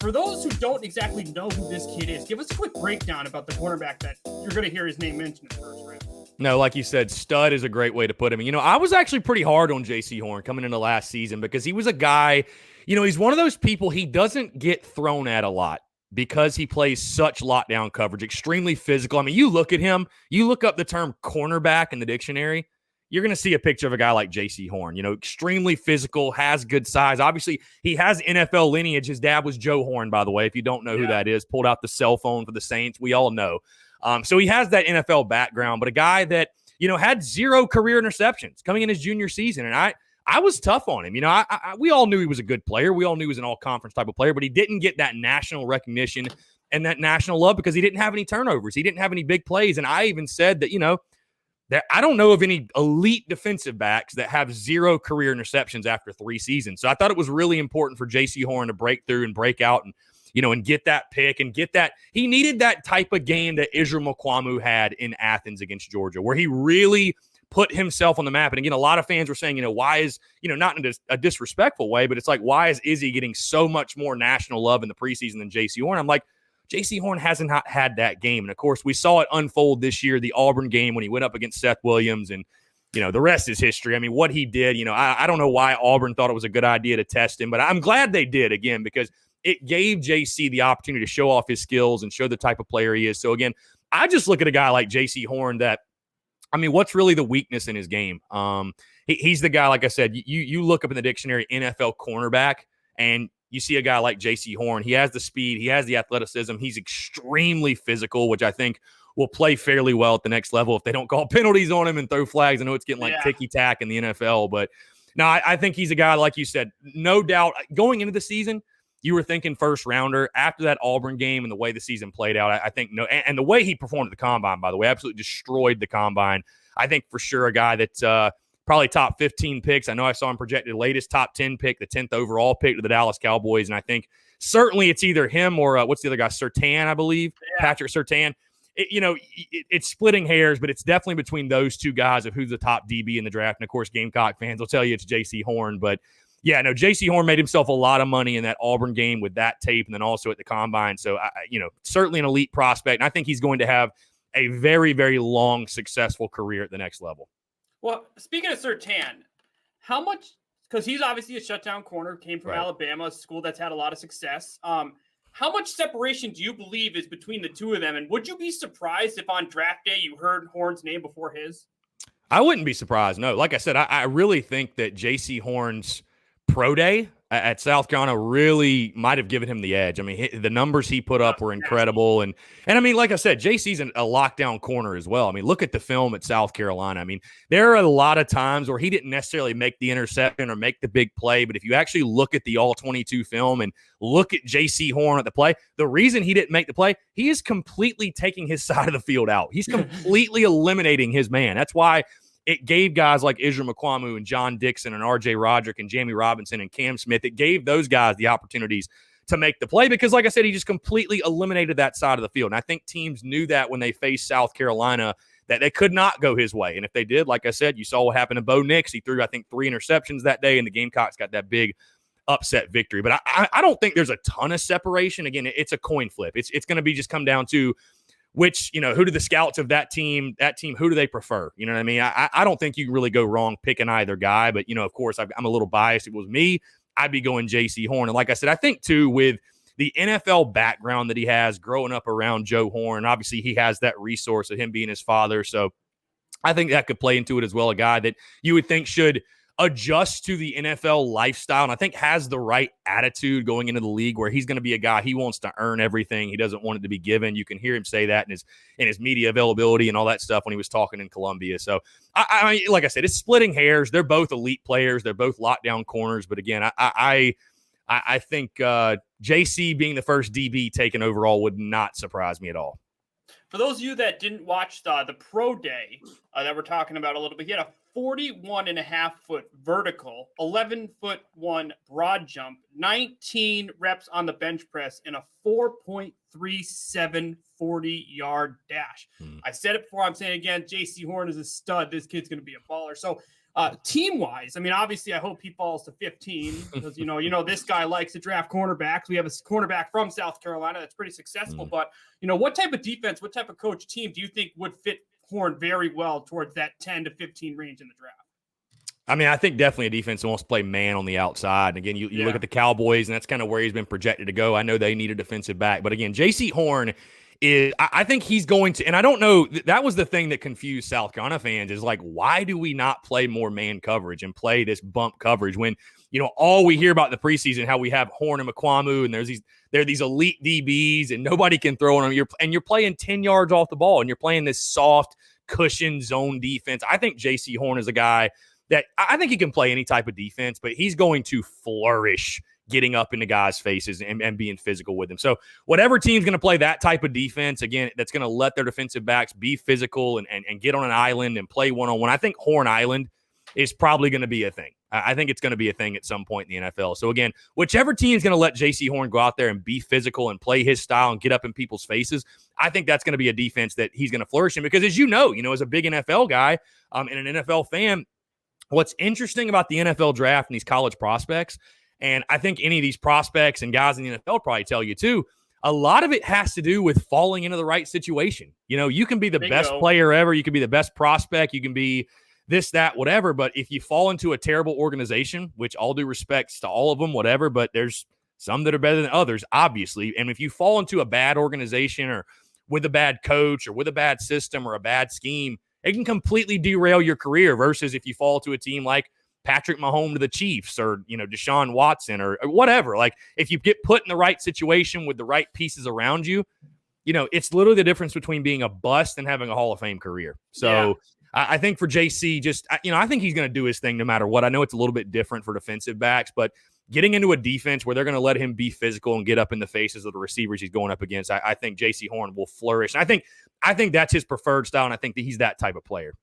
For those who don't exactly know who this kid is, give us a quick breakdown about the cornerback that you're going to hear his name mentioned in the first round. No, like you said, stud is a great way to put him. I was actually pretty hard on Jaycee Horn coming into last season because he was a guy, he's one of those people, he doesn't get thrown at a lot because he plays such lockdown coverage, extremely physical. I mean, you look at him, you look up the term cornerback in the dictionary, you're going to see a picture of a guy like Jaycee Horn, extremely physical, has good size. Obviously, he has NFL lineage. His dad was Joe Horn, by the way. If you don't know who that is, pulled out the cell phone for the Saints. We all know. So he has that NFL background, but a guy that, had 0 career interceptions coming in his junior season. And I was tough on him. We all knew he was a good player. We all knew he was an all-conference type of player, but he didn't get that national recognition and that national love because he didn't have any turnovers. He didn't have any big plays. And I even said that, that I don't know of any elite defensive backs that have 0 career interceptions after 3 seasons. So I thought it was really important for Jaycee Horn to break through and break out and, and get that pick and get that. He needed that type of game that Israel Mukuamu had in Athens against Georgia, where he really put himself on the map. And again, a lot of fans were saying, why is, not in a disrespectful way, but it's like, why is Izzy getting so much more national love in the preseason than Jaycee Horn? I'm like, Jaycee Horn hasn't had that game. And, of course, we saw it unfold this year, the Auburn game when he went up against Seth Williams. And, the rest is history. I mean, what he did, I don't know why Auburn thought it was a good idea to test him, but I'm glad they did, again, because it gave JC the opportunity to show off his skills and show the type of player he is. So, again, I just look at a guy like Jaycee Horn that, what's really the weakness in his game? He's the guy, like I said, you look up in the dictionary NFL cornerback, and you see a guy like Jaycee Horn. He has the speed. He has the athleticism. He's extremely physical, which I think will play fairly well at the next level if they don't call penalties on him and throw flags. I know it's getting like ticky-tack in the NFL, but no, I think he's a guy, like you said, no doubt. Going into the season, you were thinking first rounder. After that Auburn game and the way the season played out, I think no, and the way he performed at the Combine, by the way, absolutely destroyed the Combine. I think for sure a guy that's probably top 15 picks. I know I saw him projected latest top 10 pick, the 10th overall pick to the Dallas Cowboys, and I think certainly it's either him or what's the other guy, Surtain, I believe, Patrick Surtain. It's splitting hairs, but it's definitely between those two guys of who's the top DB in the draft. And, of course, Gamecock fans will tell you it's Jaycee Horn. But, yeah, no, Jaycee Horn made himself a lot of money in that Auburn game with that tape and then also at the Combine. So, certainly an elite prospect. And I think he's going to have a very, very long, successful career at the next level. Well, speaking of Surtain, how much – because he's obviously a shutdown corner, came from Alabama, a school that's had a lot of success. How much separation do you believe is between the two of them? And would you be surprised if on draft day you heard Horn's name before his? I wouldn't be surprised. No, like I said, I really think that Jaycee Horn's pro day at South Carolina really might have given him the edge. I mean, the numbers he put up were incredible. And I mean, like I said, JC's a lockdown corner as well. I mean, look at the film at South Carolina. I mean, there are a lot of times where he didn't necessarily make the interception or make the big play. But if you actually look at the all-22 film and look at Jaycee Horn at the play, the reason he didn't make the play, he is completely taking his side of the field out. He's completely eliminating his man. That's why it gave guys like Israel Mukuamu and John Dixon and R.J. Roderick and Jamie Robinson and Cam Smith, it gave those guys the opportunities to make the play because, like I said, he just completely eliminated that side of the field. And I think teams knew that when they faced South Carolina that they could not go his way. And if they did, like I said, you saw what happened to Bo Nix. He threw, I think, 3 interceptions that day, and the Gamecocks got that big upset victory. But I don't think there's a ton of separation. Again, it's a coin flip. It's going to be just come down to which, who do the scouts of that team, who do they prefer? You know what I mean? I don't think you can really go wrong picking either guy, but, of course, I'm a little biased. If it was me, I'd be going Jaycee Horn. And like I said, I think, too, with the NFL background that he has growing up around Joe Horn, obviously he has that resource of him being his father. So I think that could play into it as well, a guy that you would think should adjust to the NFL lifestyle and I think has the right attitude going into the league where he's going to be a guy, he wants to earn everything. He doesn't want it to be given. You can hear him say that in his media availability and all that stuff when he was talking in Columbia. So, I like I said, it's splitting hairs. They're both elite players. They're both lockdown corners. But again, I think JC being the first DB taken overall would not surprise me at all. For those of you that didn't watch the pro day that we're talking about a little bit, he had a 41.5-foot vertical, 11-foot-1 broad jump, 19 reps on the bench press, and a 4.37 40-yard dash. I said it before, I'm saying it again, Jaycee Horn is a stud. This kid's going to be a baller. So Team-wise, I mean, obviously, I hope he falls to 15 because, this guy likes to draft cornerbacks. We have a cornerback from South Carolina that's pretty successful. But, what type of defense, what type of coach team do you think would fit Horn very well towards that 10 to 15 range in the draft? I mean, I think definitely a defense that wants to play man on the outside. And again, you look at the Cowboys, and that's kind of where he's been projected to go. I know they need a defensive back. But again, Jaycee Horn is – I think he's going to – and I don't know – that was the thing that confused South Carolina fans is like, why do we not play more man coverage and play this bump coverage when, all we hear about in the preseason, how we have Horn and McQuamu, and there are these elite DBs, and nobody can throw on them. You're playing 10 yards off the ball, and you're playing this soft, cushion zone defense. I think Jaycee Horn is a guy – that I think he can play any type of defense, but he's going to flourish getting up into guys' faces and being physical with them. So whatever team's going to play that type of defense, again, that's going to let their defensive backs be physical and get on an island and play one-on-one. I think Horn Island is probably going to be a thing. I think it's going to be a thing at some point in the NFL. So again, whichever team's going to let Jaycee Horn go out there and be physical and play his style and get up in people's faces, I think that's going to be a defense that he's going to flourish in because as as a big NFL guy and an NFL fan, what's interesting about the NFL draft and these college prospects, and I think any of these prospects and guys in the NFL probably tell you too, a lot of it has to do with falling into the right situation. You can be the best player ever. You can be the best prospect. You can be this, that, whatever. But if you fall into a terrible organization, which all due respects to all of them, whatever, but there's some that are better than others, obviously. And if you fall into a bad organization or with a bad coach or with a bad system or a bad scheme, it can completely derail your career versus if you fall to a team like Patrick Mahomes to the Chiefs or, Deshaun Watson or whatever. Like if you get put in the right situation with the right pieces around you, it's literally the difference between being a bust and having a Hall of Fame career. So I think for JC, I think he's going to do his thing no matter what. I know it's a little bit different for defensive backs, but getting into a defense where they're going to let him be physical and get up in the faces of the receivers he's going up against, I think Jaycee Horn will flourish. And I think that's his preferred style, and I think that he's that type of player.